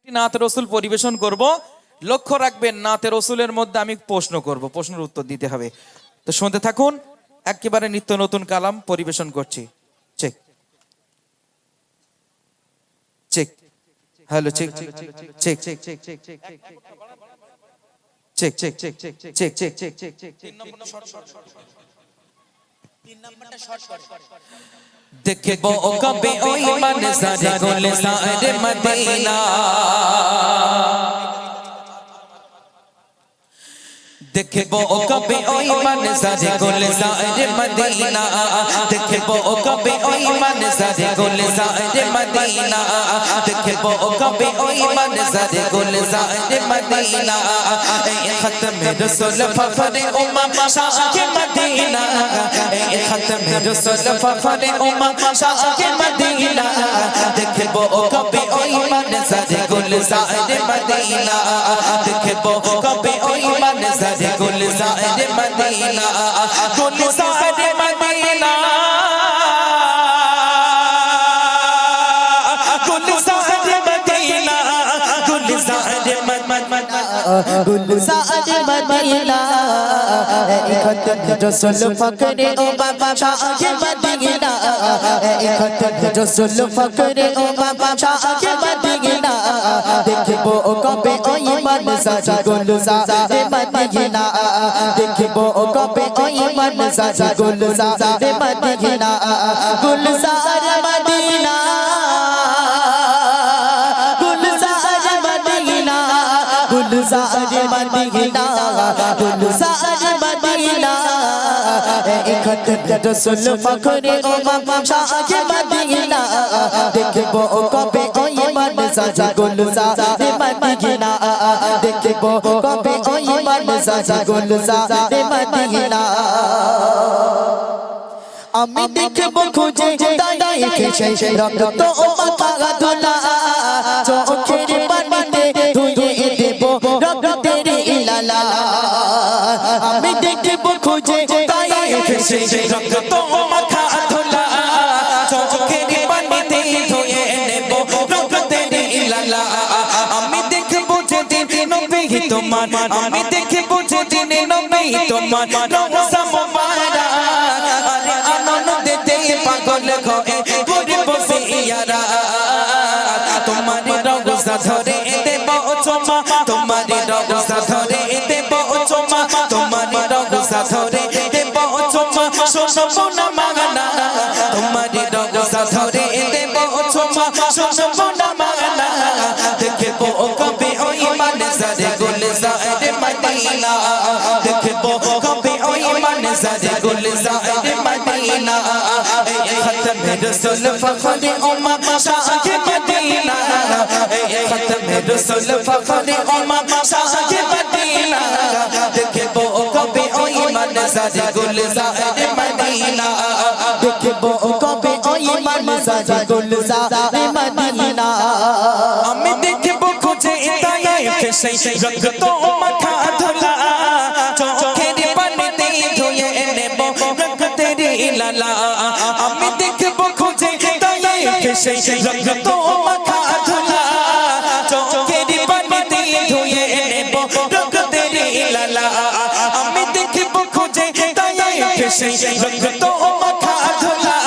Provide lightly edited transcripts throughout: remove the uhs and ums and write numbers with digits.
নাতে রসুল পরিবেশন করব। লক্ষ্য রাখবেন নাতে রসুলের মধ্যে আমি প্রশ্ন করব, প্রশ্নের উত্তর দিতে হবে। তো শুনতে থাকুন, একেবারে নিত্য নতুন কালাম পরিবেশন করছি। Check check, hello check check check check check check check check check check check check check check. দেখবো কবে ওই মনজারে গুলজারে মদিনা, দেখবো কবে ওই মনজারে গুলজারে মদিনা, দেখবো কবে ওই মনজারে গুলজারে মদিনা, দেখবো কবে ওই মনজারে গুলজারে মদিনা। এই খতমে রসুল ফখরে উম্মাহ শাহে মদিনা, এই খতমে রসুল ফখরে উম্মাহ শাহে মদিনা, দেখবো কবে ওই মনজারে গুলজারে মদিনা, দেখবো কবে ওই মনজারে গুলজারে মদিনা, গুলজারে মদিনা, গুলজারে মদিনা, গুলজারে মদিনা, गुलजार मदीना खतम रसूल फकरे ओ बाबा शाह मदीना, खतम रसूल फकरे ओ बाबा शाह मदीना, देखबो कबे ओई मनज़र गुलजार मदीना, देखबो कबे ओई मनज़र गुलजार मदीना, गुलजार मदीना, गुलजार मदीना, गुलजार मदीना, खतम रसूल फखरे ओ बाबा शाह मदीना, देखबो कबे ओई मनज़र गुलजार मदीना, देखबो कबे ओई मनज़र गुलजार मदीना। আমি দেখবো খুঁজে তাই খেসে রক্ত ও মাথা ধোলা, চোখের পানিতে ধুয়ে দেবো রক্তের লালা। আমি দেখবো খুঁজে তাই খেসে রক্ত ও মাথা ধোলা, চোখের পানিতে ধুয়ে নেবো রক্তের লালা। আমি দেখবো যেদিন নবী তোমার, আমি দেখবো যেদিন নবী তোমার রওজা মুবারক, পাগল হয়ে করব জিয়ারা, তোমার রওজা ধরে দেব চুমা, তোমার রওজা ধরে দেব চুমা, তোমার রওজা ধরে দেব চুমা, শোনো না মাগনা, তোমার রওজা ধরে দেব চুমা, শোনো না মাগনা, দেখবো কবে ওই মনজারে গুলজারে মদিনা, দেখবো কবে ওই মনজারে গুলজারে মদিনা। खत्म रसूल फखरे उम्मत शाहे मदीना, खत्म रसूल फखरे उम्मत शाहे मदीना, देखबो कबे ओई मनज़र गुलज़ारे मदीना, देखबो कबे ओई मनज़र गुलज़ारे मदीना। আমি দেখবো খুঁজে তাই খেসে রক্ত মাথা ধোলা, চোখের পানিতে ধুয়ে নেব রক্তের লালা। আমি দেখবো খুঁজে তাই খেসে রক্ত মাথা ধোলা, চোখের পানিতে ধুয়ে নেব রক্তের লালা। আমি দেখবো খুঁজে তাই খেসে রক্ত মাথা ধোলা,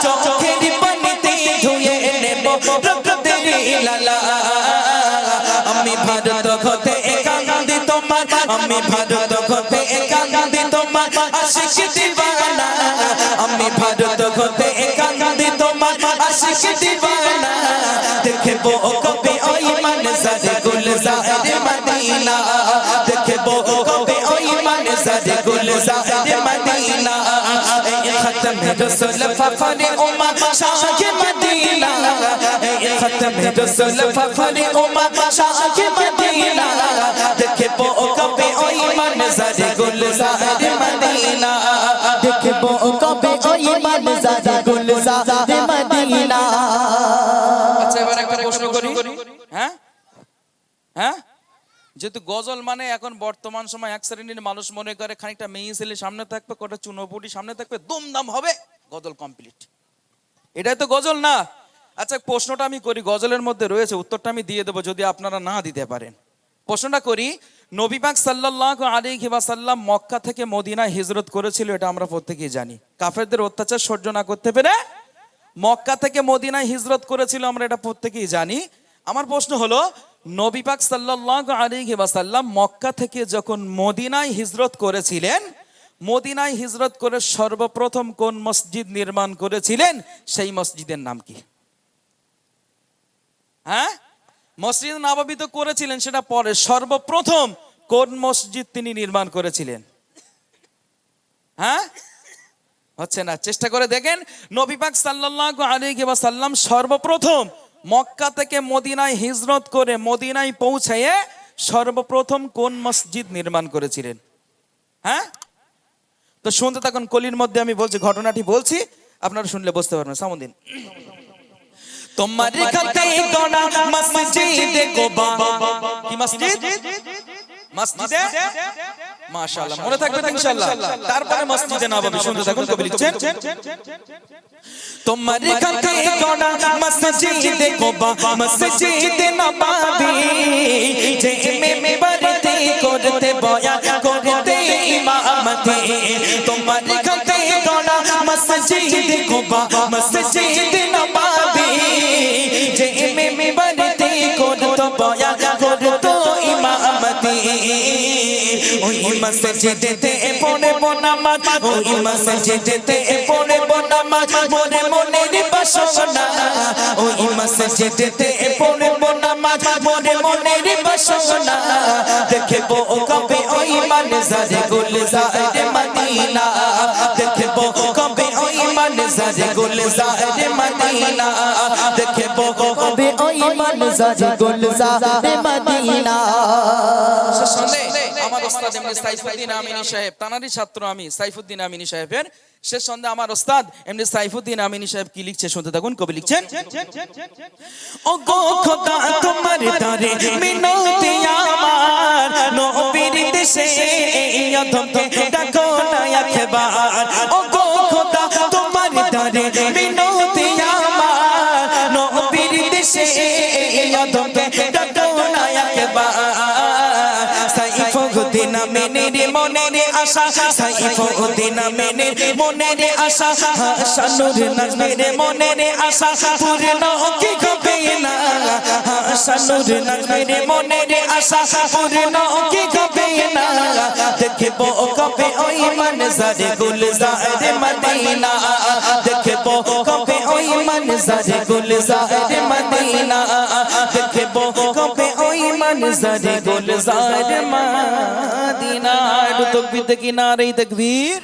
চোখের পানিতে ধুয়ে নেব রক্তের লালা। আমি ভারত হতে কাঁদি তোমার, আমি ভারত হতে কাঁদি তোমার আশিক দিওয়ানা, আমি ভারত হতে কাঁদি তোমার আশিক দিওয়ানা, দেখবো কবে ওই মনজারে গুলজারে মদিনা, দেখবো কবে ওই মনজারে গুলজারে মদিনা। खत्म रसूल फखरे उम्मत शाहे मदीना, खत्म रसूल फखरे उम्मत शाहे मदीना, देखबो कबे ओई मनज़र गुलज़ारे मदीना, देखबो कबे ओई मनज़र गुलज़ारे मदीना। আচ্ছা এবার একটা প্রশ্ন করি, হ্যাঁ হ্যাঁ, যেহেতু গজল মানে এখন বর্তমান সময় এক শ্রেণীর মানুষ মনে করে খানিকটা মেয়ে ছেলে সামনে থাকবে, কটা চুনোপুটি সামনে থাকবে, দুমদাম হবে, গজল কমপ্লিট। এটাই তো গজল না। আচ্ছা প্রশ্নটা আমি করি, গজলের মধ্যে রয়েছে, উত্তরটা আমি দিয়ে দেবো যদি আপনারা না দিতে পারেন। প্রশ্নটা করি, নবী পাক সাল্লাল্লাহু আলাইহি ওয়াসাল্লাম মক্কা থেকে মদিনায় হিজরত করেছিল, এটা আমরা প্রত্যেকেই জানি। কাফেরদের অত্যাচার সহ্য না করতে পেরে মক্কা থেকে মদিনায় হিজরত করেছিল, আমরা এটা প্রত্যেকেই জানি। আমার প্রশ্ন হলো, নবী পাক সাল্লাল্লাহু আলাইহি ওয়াসাল্লাম মক্কা থেকে যখন মদিনায় হিজরত করেছিলেন, মদিনায় হিজরত করে সর্বপ্রথম কোন মসজিদ নির্মাণ করেছিলেন, সেই মসজিদের নাম কি? হ্যাঁ, মসজিদ নববী তো করেছিলেন, সেটা পরে, সর্বপ্রথম কোন মসজিদ তিনি নির্মাণ করেছিলেন? হ্যাঁ, হচ্ছে না, চেষ্টা করে দেখেন। নবী পাক সাল্লাল্লাহু আলাইহি ওয়াসাল্লাম সর্বপ্রথম মক্কা থেকে মদিনায় হিজরত করে মদিনায় পৌঁছায় সর্বপ্রথম কোন মসজিদ নির্মাণ করেছিলেন? হ্যাঁ, তো শুনতে থাকুন, কলির মধ্যে আমি বলছি, ঘটনাটি বলছি, আপনারা শুনলে বুঝতে পারবেন। সামুদ্দিন, তোমার খাতে গোনা মসজিদে কোবা, কি মসজিদ? মসজিদে, মাশাআল্লাহ, মনে থাকবে তো ইনশাআল্লাহ। তারপরে মসজিদে নববী, শুনতে থাকুন, কবি লিখছেন, তোমার খাতে গোনা মসজিদে কোবা, মসজিদে নববী, যে মেম্বারতে করতে বয়ান করতে ইমামতি। তোমার খাতে গোনা মসজিদে কোবা, মসজিদে নববী, যে মেম্বারতে করতে বয়ান করতে ইমামতি। ওই মসজিদেতে পড়ে নামাজ, ওই মসজিদেতে পড়ে নামাজ, মনে মনের বাসনা। ওই মসজিদেতে পড়ে নামাজ, মনে মনের বাসনা। দেখবো কবে ওই মনজারে গুলজারে মদিনা, দেখবো কবে ওই মনজারে গুলজারে মদিনা, দেখবো কবে ওই মনজারে গুলজারে মদিনা। আমার ওস্তাদ এমনি সাইফুদ্দিন আমিনী সাহেব, তানারই ছাত্র আমি, সাইফুদ্দিন আমিনী সাহেবের। শেষ সন্ধ্যে আমার ওস্তাদ এমনি সাইফুদ্দিন আমিনী সাহেব কি লিখছে, শুনতে থাকুন, কবি লিখছেন, ও গো খোদা তোমার দারে মিনতি আমার, নবীর দেশে অধমকে ডাকো না একবার। ও গো খোদা তোমার দারে মিনতি আমার, নবীর দেশে অধমকে ডাকো না একবার। সাইফুদ্দিন আমিনীর মনের আশা, সাইফুদ্দিন আমিনীর মনের আশা, হাসানুর নাজমের মনের আশা পূর্ণ কি হবে না, হাসানুর নাজমের মনের আশা পূর্ণ কি হবে না। দেখবো কবে ওই মনজারে গুলজারে মদিনা, দেখবো কবে ওই মনজারে গুলজারে মদিনা, দেখবো কবে ওই মনজারে গুলজারে মদিনা। তকবীর, দেখি নারে তাকবীর।